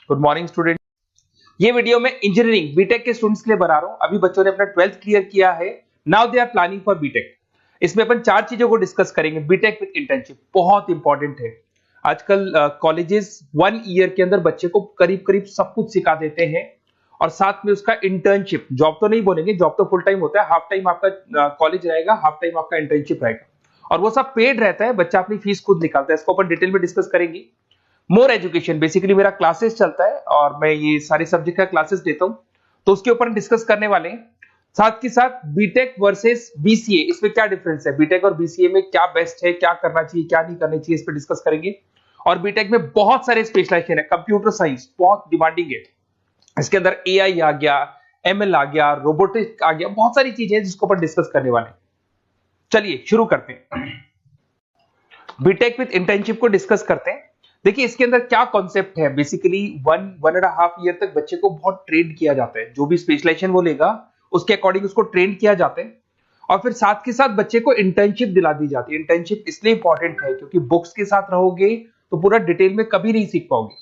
Good morning student. ये video मैं engineering BTech के स्टूडेंट्स के लिए बना रहा हूं। अभी बच्चों ने अपना 12th क्लियर किया है, now they are planning for BTech. इसमें अपन 4 चीजों को डिस्कस करेंगे। बीटेक विद इंटर्नशिप बहुत इंपॉर्टेंट है। आजकल कॉलेजेस 1 ईयर के अंदर बच्चे को करीब करीब सब कुछ सिखा देते हैं और साथ में उसका इंटर्नशिप, जॉब तो नहीं बोलेंगे, जॉब तो फुल टाइम होता है, हाफ टाइम आपका कॉलेज रहेगा, हाफ टाइम आपका इंटर्नशिप रहेगा और वो सब पेड रहता है। बच्चा अपनी फीस खुद निकालता है। इसको अपन डिटेल में डिस्कस करेंगे। मोर एजुकेशन, बेसिकली मेरा क्लासेस चलता है और मैं ये सारे सब्जेक्ट का क्लासेस देता हूं, तो उसके ऊपर डिस्कस करने वाले हैं। साथ के साथ बीटेक वर्सेस बीसीए, इसमें क्या डिफरेंस है, बीटेक और बीसीए में क्या बेस्ट है, क्या करना चाहिए क्या नहीं करना चाहिए, इस पर डिस्कस करेंगे। और बीटेक में बहुत सारे स्पेशलाइजेशन है। कंप्यूटर साइंस बहुत डिमांडिंग है, इसके अंदर एआई आ गया, एमएल आ गया, रोबोटिक्स आ गया, बहुत सारी चीजें हैं जिसको अपन डिस्कस करने वाले हैं। चलिए शुरू करते हैं। बीटेक विद इंटर्नशिप को डिस्कस करते हैं। देखिए इसके अंदर क्या कॉन्सेप्ट है। बेसिकली 1.5 ईयर तक बच्चे को बहुत ट्रेन किया जाता है। जो भी स्पेशलाइजेशन वो लेगा उसके अकॉर्डिंग उसको ट्रेन किया जाता है और फिर साथ के साथ बच्चे को इंटर्नशिप दिला दी जाती है। इंटर्नशिप इसलिए इंपॉर्टेंट है क्योंकि बुक्स के साथ रहोगे तो पूरा डिटेल में कभी नहीं सीख पाओगे,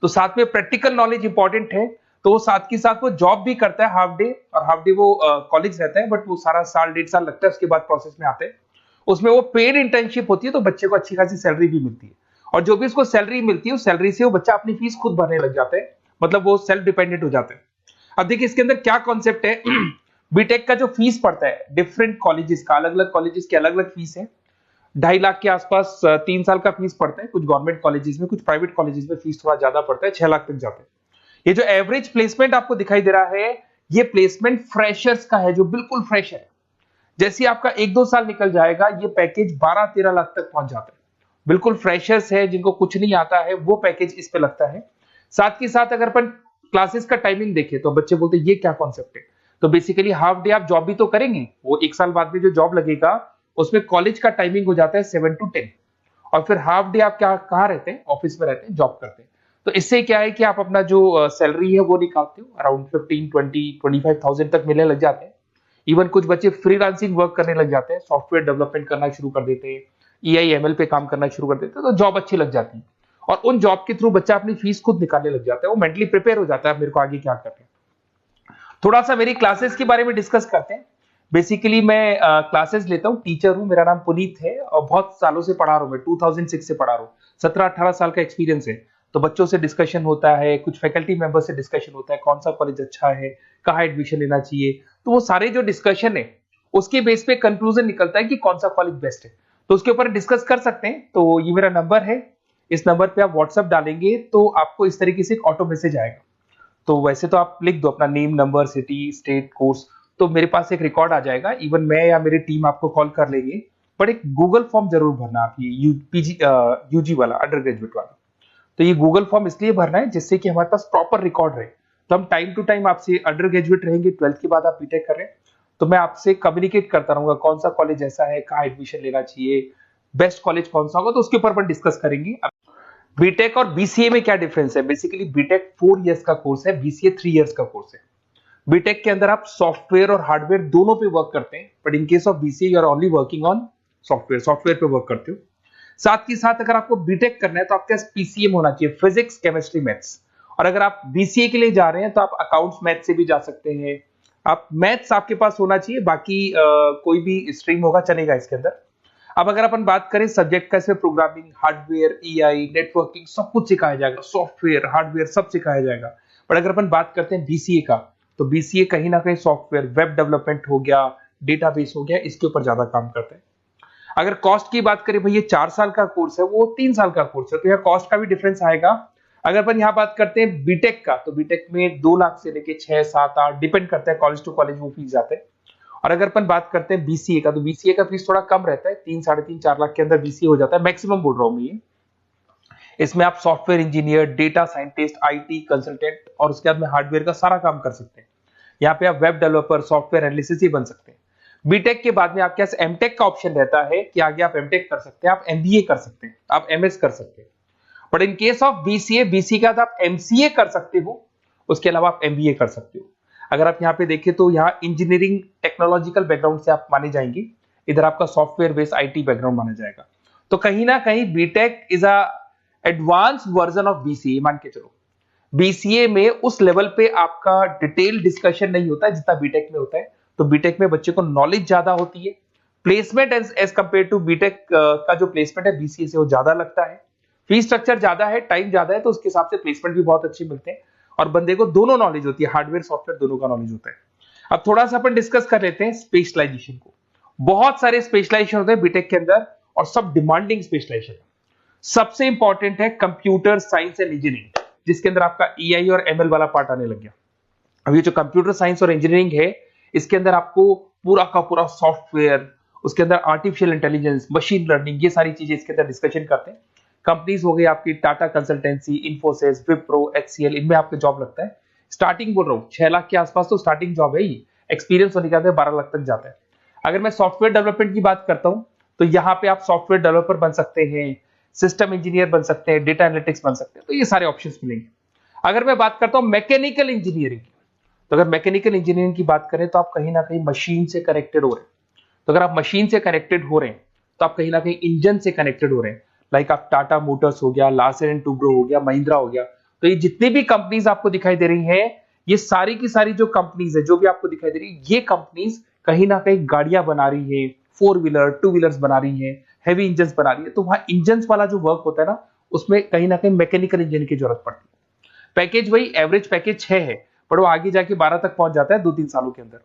तो साथ में प्रैक्टिकल नॉलेज इंपॉर्टेंट है। तो वो साथ के साथ वो जॉब भी करता है हाफ डे, और हाफ डे वो कॉलेज रहता है, बट वो सारा साल 1.5 साल लगता है, उसके बाद प्रोसेस में आते हैं। उसमें वो पेड इंटर्नशिप होती है तो बच्चे को अच्छी खासी सैलरी भी मिलती है और जो भी उसको सैलरी मिलती है उस सैलरी से वो बच्चा अपनी फीस खुद भरने लग जाता है, मतलब वो सेल्फ डिपेंडेंट हो जाता है। अब देखिए इसके अंदर क्या कॉन्सेप्ट है। बीटेक का जो फीस पड़ता है डिफरेंट कॉलेजेस का, अलग अलग कॉलेजेस की अलग अलग फीस है। 2.5 लाख के आसपास 3 साल का फीस पड़ता है। कुछ गवर्नमेंट कॉलेजेस में, कुछ प्राइवेट कॉलेजेस में फीस थोड़ा ज्यादा पड़ता है, 6 लाख तक जाता है। ये जो एवरेज प्लेसमेंट आपको दिखाई दे रहा है, ये प्लेसमेंट फ्रेशर्स का है, जो बिल्कुल फ्रेश है। जैसे आपका 1-2 साल निकल जाएगा ये पैकेज 12-13 लाख तक पहुंच जाता है। बिल्कुल फ्रेशर्स है, जिनको कुछ नहीं आता है, वो पैकेज इस पे लगता है। साथ के साथ अगर अपन क्लासेस का टाइमिंग देखें तो बच्चे बोलते हैं ये क्या कॉन्सेप्ट है। तो बेसिकली हाफ डे आप जॉब भी तो करेंगे, वो 1 साल बाद में जो जॉब लगेगा उसमें कॉलेज का टाइमिंग हो जाता है 7 to 10 और फिर हाफ डे आप क्या कहाँ रहते हैं, ऑफिस में रहते हैं, जॉब करते हैं। तो इससे क्या है कि आप अपना जो सैलरी है वो निकालते हो, अराउंड 15-20-25,000 तक मिलने लग जाते हैं। इवन कुछ बच्चे फ्रीलांसिंग वर्क करने लग जाते हैं, सॉफ्टवेयर डेवलपमेंट करना शुरू कर देते हैं, एआई एमएल पे काम करना शुरू कर देते हैं, तो जॉब अच्छी लग जाती है और उन जॉब के थ्रू बच्चा अपनी फीस खुद निकालने लग जाता है। वो मेंटली प्रिपेयर हो जाता है मेरे को आगे क्या करना है। थोड़ा सा मेरी क्लासेस के बारे में डिस्कस करते हैं। बेसिकली मैं क्लासेस लेता हूँ, टीचर हूँ, मेरा नाम पुनीत है और बहुत सालों से पढ़ा रहा हूँ मैं, 2006 से पढ़ा रहा हूँ, 17-18 साल का एक्सपीरियंस है। तो बच्चों से डिस्कशन होता है, कुछ फैकल्टी मेंबर से डिस्कशन होता है, कौन सा कॉलेज अच्छा है, कहाँ एडमिशन लेना चाहिए। तो वो सारे जो डिस्कशन है उसके बेस पे कंक्लूजन निकलता है कि कौन सा कॉलेज बेस्ट है, तो उसके ऊपर डिस्कस कर सकते हैं। तो ये मेरा नंबर है, इस नंबर पे आप व्हाट्सएप डालेंगे तो आपको इस तरीके से एक ऑटो मैसेज आएगा। तो वैसे तो आप लिख दो अपना name, number, city, state, course, तो मेरे पास एक रिकॉर्ड आ जाएगा। इवन मैं या मेरी टीम आपको कॉल कर लेंगे, बट एक गूगल फॉर्म जरूर भरना आप, ये यूजी वाला, अंडर ग्रेजुएट वाला। तो ये गूगल फॉर्म इसलिए भरना है जिससे कि हमारे पास प्रॉपर रिकॉर्ड रहे। तो हम टाइम टू टाइम आपसे, अंडर ग्रेजुएट रहेंगे, 12th के बाद आप बीटेक कर रहे हैं, तो मैं आपसे कम्युनिकेट करता रहूंगा कौन सा कॉलेज ऐसा है, कहाँ एडमिशन लेना चाहिए, बेस्ट कॉलेज कौन सा होगा, तो उसके ऊपर अपन डिस्कस करेंगे। बीटेक और बीसीए में क्या डिफरेंस है। बेसिकली बीटेक 4 इयर्स का कोर्स है, बीसीए 3 इयर्स का कोर्स है। बीटेक के अंदर आप सॉफ्टवेयर और हार्डवेयर दोनों पे वर्क करते हैं, but in case of BCA you are only working on software पे वर्क करते हो। साथ के साथ अगर आपको बीटेक करना है तो आपके पास पीसीएम होना चाहिए, फिजिक्स, केमिस्ट्री, मैथ्स। और अगर आप बीसीए के लिए जा रहे हैं तो आप अकाउंट्स मैथ से भी जा सकते हैं। आप मैथ्स आपके पास होना चाहिए, बाकी कोई भी स्ट्रीम होगा चलेगा इसके अंदर। अब अगर अपन बात करें सब्जेक्ट का, इसमें प्रोग्रामिंग, हार्डवेयर, एआई, नेटवर्किंग सब कुछ सिखाया जाएगा, सॉफ्टवेयर, हार्डवेयर सब सिखाया जाएगा। बट अगर अपन बात करते हैं बीसीए का, तो बीसीए कहीं ना कहीं सॉफ्टवेयर, वेब डेवलपमेंट हो गया, डेटाबेस हो गया, इसके ऊपर ज्यादा काम करते हैं। अगर कॉस्ट की बात करें, भाई ये 4 साल का कोर्स है, वो 3 साल का कोर्स है, तो यहाँ कॉस्ट का भी डिफरेंस आएगा। अगर अपन यहाँ बात करते हैं बीटेक का, तो बीटेक में 2 लाख से लेके 6, 7, 8 डिपेंड करता है, कॉलेज टू कॉलेज वो फीस जाते हैं। और अगर अपन बात करते हैं बीसीए का, तो बीसीए का फीस थोड़ा कम रहता है, 3, 3.5, 4 लाख के अंदर बीसीए हो जाता है, मैक्सिमम बोल रहा हूँ मैं ये। इसमें आप software engineer, data scientist, IT consultant और उसके बाद में हार्डवेयर का सारा काम कर सकते हैं। यहाँ पे आप वेब डेवलपर, सॉफ्टवेयर एनालिसिस ही बन सकते हैं। बीटेक के बाद में आपके पास एमटेक का ऑप्शन रहता है कि आगे आप एमटेक कर सकते हैं, आप एमबीए कर सकते हैं, आप एमएस कर सकते हैं। But in case of BCA, BCA के बाद आप एमसीए कर सकते हो, उसके अलावा आप एमबीए कर सकते हो। अगर आप यहाँ पे देखें तो यहाँ इंजीनियरिंग टेक्नोलॉजिकल बैकग्राउंड से आप माने जाएंगे, इधर आपका सॉफ्टवेयर बेस्ड आईटी बैकग्राउंड माना जाएगा। तो कहीं ना कहीं BTech is a advance version of BCA, मान के चलो। बीसीए में उस लेवल पे आपका डिटेल डिस्कशन नहीं होता है जितना बीटेक में होता है। तो बीटेक में बच्चे को नॉलेज ज्यादा होती है, placement as compare to BTech का जो प्लेसमेंट है बीसीए से वो ज्यादा लगता है, फीस स्ट्रक्चर ज्यादा है, टाइम ज्यादा है, तो उसके हिसाब से प्लेसमेंट भी बहुत अच्छे मिलते हैं और बंदे को दोनों नॉलेज होती है, हार्डवेयर सॉफ्टवेयर दोनों का नॉलेज होता है। अब थोड़ा सा अपन डिस्कस कर लेते हैं स्पेशलाइजेशन को। बहुत सारे स्पेशलाइजेशन होते हैं बीटेक के अंदर और सब डिमांडिंग स्पेशलाइजेशन। सबसे इंपॉर्टेंट है कंप्यूटर साइंस एंड इंजीनियरिंग, जिसके अंदर आपका ईआई और एमएल वाला पार्ट आने लग गया। अब ये जो कंप्यूटर साइंस और इंजीनियरिंग है, इसके अंदर आपको पूरा का पूरा सॉफ्टवेयर, उसके अंदर आर्टिफिशियल इंटेलिजेंस, मशीन लर्निंग, ये सारी चीजें इसके अंदर डिस्कशन करते हैं। कंपनीज हो गई आपकी टाटा कंसल्टेंसी, इन्फोसिस, विप्रो, एचसीएल, इनमें आपका जॉब लगता है। स्टार्टिंग बोल रहा हूँ 6 लाख के आसपास तो स्टार्टिंग जॉब है ही, एक्सपीरियंस होने के बाद 12 लाख तक जाता है। अगर मैं सॉफ्टवेयर डेवलपमेंट की बात करता हूँ तो यहाँ पे आप सॉफ्टवेयर डेवलपर बन सकते हैं, सिस्टम इंजीनियर बन सकते हैं, डेटा एनालिटिक्स बन सकते हैं, तो ये सारे ऑप्शंस मिलेंगे। अगर मैं बात करता हूँ मैकेनिकल इंजीनियरिंग की, तो अगर मैकेनिकल इंजीनियरिंग की बात करें तो आप कहीं ना कहीं मशीन से कनेक्टेड हो रहे हैं। तो अगर आप मशीन से कनेक्टेड हो रहे हैं तो आप कहीं ना कहीं इंजन से कनेक्टेड हो रहे हैं। लाइक आप टाटा मोटर्स हो गया, लार्सन एंड टुब्रो हो गया, महिंद्रा हो गया, तो ये जितनी भी कंपनीज आपको दिखाई दे रही हैं, ये सारी की सारी जो कंपनीज है, जो भी आपको दिखाई दे रही है, ये कंपनीज कहीं ना कहीं गाड़ियां बना रही है, 4 व्हीलर 2 व्हीलर्स बना रही है, हैवी इंजन बना रही है। तो वहां इंजन वाला जो वर्क होता है ना, उसमें कहीं ना कहीं मैकेनिकल इंजीनियर की जरूरत पड़ती है। पैकेज वही एवरेज पैकेज 6 है, पर वो आगे जाके 12 तक पहुंच जाता है 2-3 सालों के अंदर।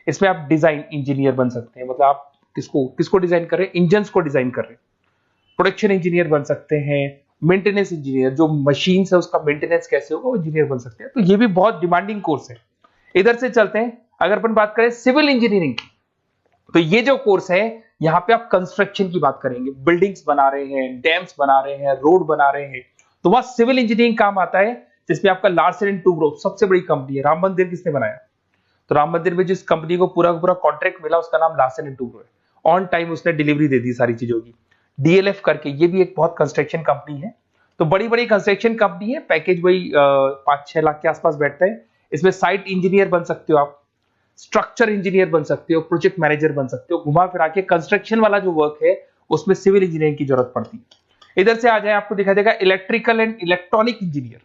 इसमें आप डिजाइन इंजीनियर बन सकते हैं, मतलब आप किसको डिजाइन कर रहे हैं, इंजन को डिजाइन कर रहे हैं। प्रोडक्शन इंजीनियर बन सकते हैं, मेंटेनेंस इंजीनियर, जो मशीन है उसका मेंटेनेंस कैसे होगा वो इंजीनियर बन सकते हैं। तो ये भी बहुत डिमांडिंग कोर्स है। इधर से चलते हैं, अगर अपन बात करें सिविल इंजीनियरिंग की, तो ये जो कोर्स है यहाँ पे आप कंस्ट्रक्शन की बात करेंगे, बिल्डिंग्स बना रहे हैं, डैम्स बना रहे हैं, रोड बना रहे हैं, तो वहां सिविल इंजीनियरिंग काम आता है। जिसमें आपका लार्सन एंड टुब्रो सबसे बड़ी कंपनी है। राम मंदिर किसने बनाया? तो राम मंदिर में जिस कंपनी को पूरा पूरा कॉन्ट्रैक्ट मिला उसका नाम लार्सन एंड टुब्रो है। ऑन टाइम उसने डिलीवरी दे दी सारी चीजों की। डीएलएफ करके ये भी एक बहुत कंस्ट्रक्शन कंपनी है। तो बड़ी बड़ी कंस्ट्रक्शन कंपनी है, पैकेज वही 5-6 लाख के आसपास बैठता है। इसमें साइट इंजीनियर बन सकते हो आप, स्ट्रक्चर इंजीनियर बन सकते हो, प्रोजेक्ट मैनेजर बन सकते हो। घुमा फिरा के कंस्ट्रक्शन वाला जो वर्क है उसमें सिविल इंजीनियरिंग की जरूरत पड़ती है। इधर से आ जाए, आपको दिखाई देगा इलेक्ट्रिकल एंड इलेक्ट्रॉनिक इंजीनियर।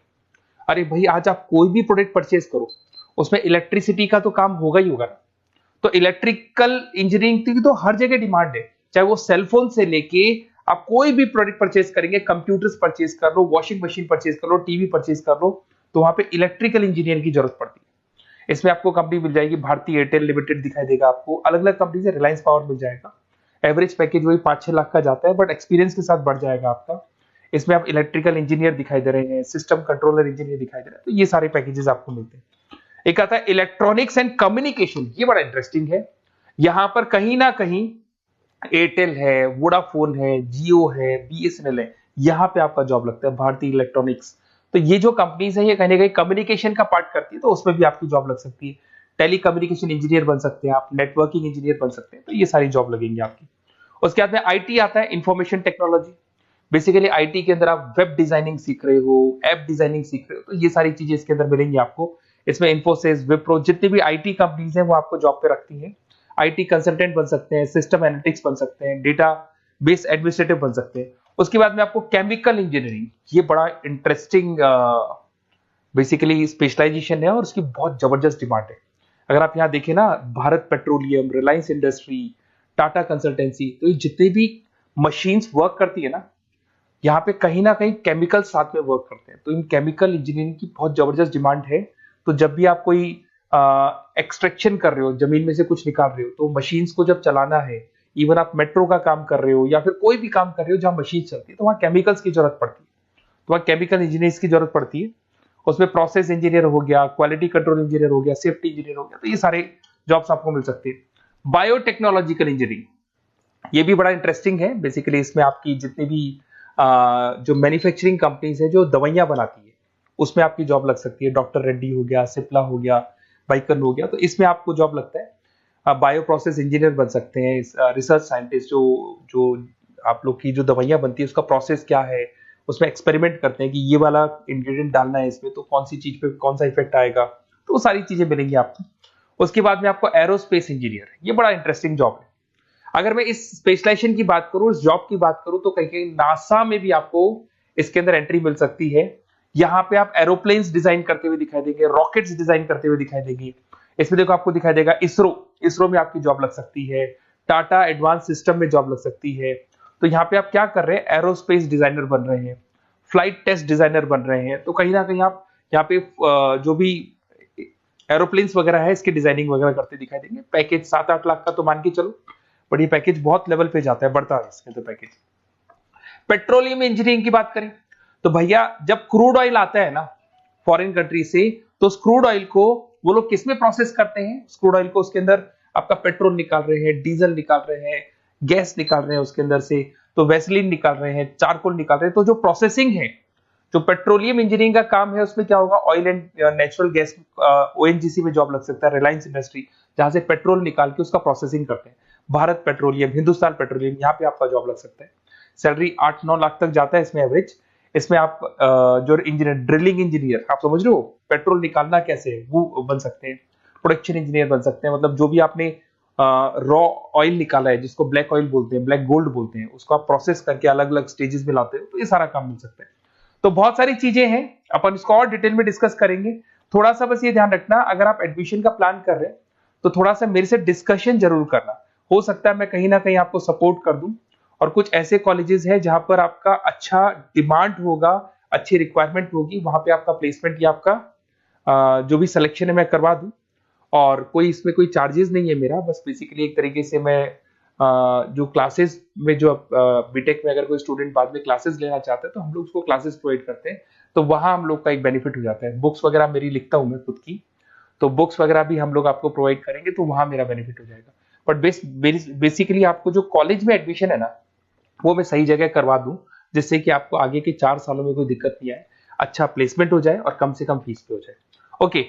अरे भाई, आज आप कोई भी प्रोडक्ट परचेज करो उसमें इलेक्ट्रिसिटी का तो काम होगा ही होगा ना। तो इलेक्ट्रिकल इंजीनियरिंग की तो हर जगह डिमांड है, चाहे वो सेलफोन से लेके आप कोई भी प्रोडक्ट परचेज करेंगे, कंप्यूटर्स परचेज कर लो, वॉशिंग मशीन परचेज कर लो, टीवी परचेज कर लो, तो वहां पे इलेक्ट्रिकल इंजीनियर की जरूरत पड़ती है। इसमें आपको कंपनी मिल जाएगी, भारतीय एयरटेल लिमिटेड दिखाई देगा आपको, अलग अलग कंपनी से, रिलायंस पावर मिल जाएगा। एवरेज पैकेज वही 5-6 लाख का जाता है, बट एक्सपीरियंस के साथ बढ़ जाएगा आपका। इसमें आप इलेक्ट्रिकल इंजीनियर दिखाई दे रहे हैं, सिस्टम कंट्रोलर इंजीनियर दिखाई दे रहे हैं, तो ये सारे पैकेजेस आपको मिलते हैं। एक आता है इलेक्ट्रॉनिक्स एंड कम्युनिकेशन, ये बड़ा इंटरेस्टिंग है। यहां पर कहीं ना कहीं एयरटेल है, वोडाफोन है, जियो है, बीएसएनएल है, यहां पे आपका जॉब लगता है, भारतीय इलेक्ट्रॉनिक्स। तो ये जो कंपनीज है ये कहीं ना कहीं कम्युनिकेशन का पार्ट करती है, तो उसमें भी आपकी जॉब लग सकती है। टेली कम्युनिकेशन इंजीनियर बन सकते हैं आप, नेटवर्किंग इंजीनियर बन सकते हैं, तो ये सारी जॉब लगेंगी आपकी। उसके बाद में आईटी आता है, इंफॉर्मेशन टेक्नोलॉजी। बेसिकली आईटी के अंदर आप वेब डिजाइनिंग सीख रहे हो, ऐप डिजाइनिंग सीख रहे हो, तो ये सारी चीजें इसके अंदर मिलेंगी आपको। इसमें इन्फोसिस, विप्रो, जितनी भी आईटी कंपनीज हैं वो आपको जॉब पे रखती हैं। आईटी कंसल्टेंट बन सकते हैं, सिस्टम एनालिटिक्स बन सकते हैं, डेटा बेस एडमिनिस्ट्रेटिव बन सकते हैं। उसके बाद में आपको केमिकल इंजीनियरिंग, ये बड़ा इंटरेस्टिंग बेसिकली स्पेशलाइजेशन है और उसकी बहुत जबरदस्त डिमांड है। अगर आप यहाँ देखें ना, Bharat petroleum, Reliance industry, Tata consultancy, तो ये जितने भी मशीन्स वर्क करती है ना, यहाँ पे कहीं ना कहीं केमिकल साथ में वर्क करते हैं। तो इन केमिकल इंजीनियरिंग की बहुत जबरदस्त डिमांड है। तो जब भी आप कोई एक्सट्रैक्शन कर रहे हो, जमीन में से कुछ निकाल रहे हो, तो मशीन्स को जब चलाना है, इवन आप मेट्रो का काम कर रहे हो या फिर कोई भी काम कर रहे हो जहां मशीन चलती है, तो वहां केमिकल्स की जरूरत पड़ती है। तो वहां केमिकल इंजीनियर्स की जरूरत पड़ती है। उसमें प्रोसेस इंजीनियर हो गया, क्वालिटी कंट्रोल इंजीनियर हो गया, सेफ्टी इंजीनियर हो गया, तो ये सारे जॉब्स आपको मिल सकते हैं। बायोटेक्नोलॉजिकल इंजीनियरिंग, ये भी बड़ा इंटरेस्टिंग है। बेसिकली इसमें आपकी जितनी भी जो मैन्युफैक्चरिंग कंपनीज है जो दवाइयां बनाती है, उसमें आपकी जॉब लग सकती है। डॉक्टर रेड्डी हो गया, सिप्ला हो गया, बाइकन हो गया, तो इसमें आपको जॉब लगता है। बायो प्रोसेस इंजीनियर बन सकते हैं, रिसर्च साइंटिस्ट, जो आप लोग की जो दवाइयां बनती है उसका प्रोसेस क्या है, उसमें एक्सपेरिमेंट करते हैं कि ये वाला इंग्रेडिएंट डालना है इसमें तो कौन सी चीज पे कौन सा इफेक्ट आएगा, तो वो सारी चीजें मिलेंगी आपको। उसके बाद में आपको एरोस्पेस इंजीनियर, ये बड़ा इंटरेस्टिंग जॉब है। अगर मैं इस स्पेशलाइजेशन की बात करूं, इस जॉब की बात करूं, तो कहीं कहीं नासा में भी आपको इसके अंदर एंट्री मिल सकती है। यहाँ पे आप एरोप्लेन्स डिजाइन करते हुए दिखाई देंगे, रॉकेट्स डिजाइन करते हुए दिखाई देंगे। इसमें देखो आपको दिखाई देगा इसरो में आपकी जॉब लग सकती है, टाटा एडवांस सिस्टम में जॉब लग सकती है। तो यहाँ पे आप क्या कर रहे हैं, एरोस्पेस डिजाइनर बन रहे हैं, फ्लाइट टेस्ट डिजाइनर बन रहे हैं। तो कहीं ना कहीं आप यहाँ पे जो भी एरोप्लेन्स वगैरह है इसकी डिजाइनिंग वगैरह करते दिखाई देंगे। पैकेज 7-8 लाख का तो मान के चलो, बट ये पैकेज बहुत लेवल पे जाता है, बढ़ता है इसमें तो पैकेज। पेट्रोलियम इंजीनियरिंग की बात करें तो भैया जब क्रूड ऑयल आता है ना फॉरेन कंट्री से, तो उस क्रूड ऑयल को वो लोग किसमें प्रोसेस करते हैं, उस क्रूड ऑयल को उसके अंदर आपका पेट्रोल निकाल रहे हैं, डीजल निकाल रहे हैं, गैस निकाल रहे हैं उसके अंदर से, तो वैसलीन निकाल रहे हैं, चारकोल निकाल रहे हैं। तो जो प्रोसेसिंग है, जो पेट्रोलियम इंजीनियरिंग का काम है, उसमें क्या होगा, oil and natural gas, ONGC में जॉब लग सकता है, रिलायंस इंडस्ट्री जहां से पेट्रोल निकाल के उसका प्रोसेसिंग करते हैं, भारत पेट्रोलियम, हिंदुस्तान पेट्रोलियम, यहाँ पे आपका जॉब लग सकता है। सैलरी 8-9 लाख तक जाता है इसमें एवरेज। इसमें आप जो इंजीनियर, ड्रिलिंग इंजीनियर, आप समझ रहे हो पेट्रोल निकालना कैसे है, वो बन सकते हैं। प्रोडक्शन इंजीनियर बन सकते हैं, मतलब जो भी आपने रॉ ऑयल निकाला है, जिसको ब्लैक ऑयल बोलते हैं, ब्लैक गोल्ड बोलते हैं, उसको आप प्रोसेस करके अलग अलग स्टेजेस में लाते हो, तो ये सारा काम मिल सकता है। तो बहुत सारी चीजें हैं, अपन इसको और डिटेल में डिस्कस करेंगे। थोड़ा सा बस ये ध्यान रखना, अगर आप एडमिशन का प्लान कर रहे हैं तो थोड़ा सा मेरे से डिस्कशन जरूर करना। हो सकता है मैं कहीं ना कहीं आपको सपोर्ट कर दूं, और कुछ ऐसे कॉलेजेस हैं जहां पर आपका अच्छा डिमांड होगा, अच्छी रिक्वायरमेंट होगी, वहां पे आपका प्लेसमेंट या आपका जो भी सिलेक्शन है मैं करवा दूं। और कोई इसमें कोई चार्जेस नहीं है मेरा, बस बेसिकली एक तरीके से मैं जो क्लासेस में, जो बीटेक में अगर कोई स्टूडेंट बाद में क्लासेस लेना चाहता है तो हम लोग उसको क्लासेस प्रोवाइड करते हैं, तो वहां हम लोग का एक बेनिफिट हो जाता है। बुक्स वगैरह मेरी लिखता हूं मैं खुद की, तो बुक्स वगैरह भी हम लोग आपको प्रोवाइड करेंगे, तो वहां मेरा बेनिफिट हो जाएगा। बट बेसिकली आपको जो कॉलेज में एडमिशन है ना, वो मैं सही जगह करवा दूं, जिससे कि आपको आगे के 4 सालों में कोई दिक्कत नहीं आए, अच्छा प्लेसमेंट हो जाए और कम से कम फीस पे हो जाए। ओके।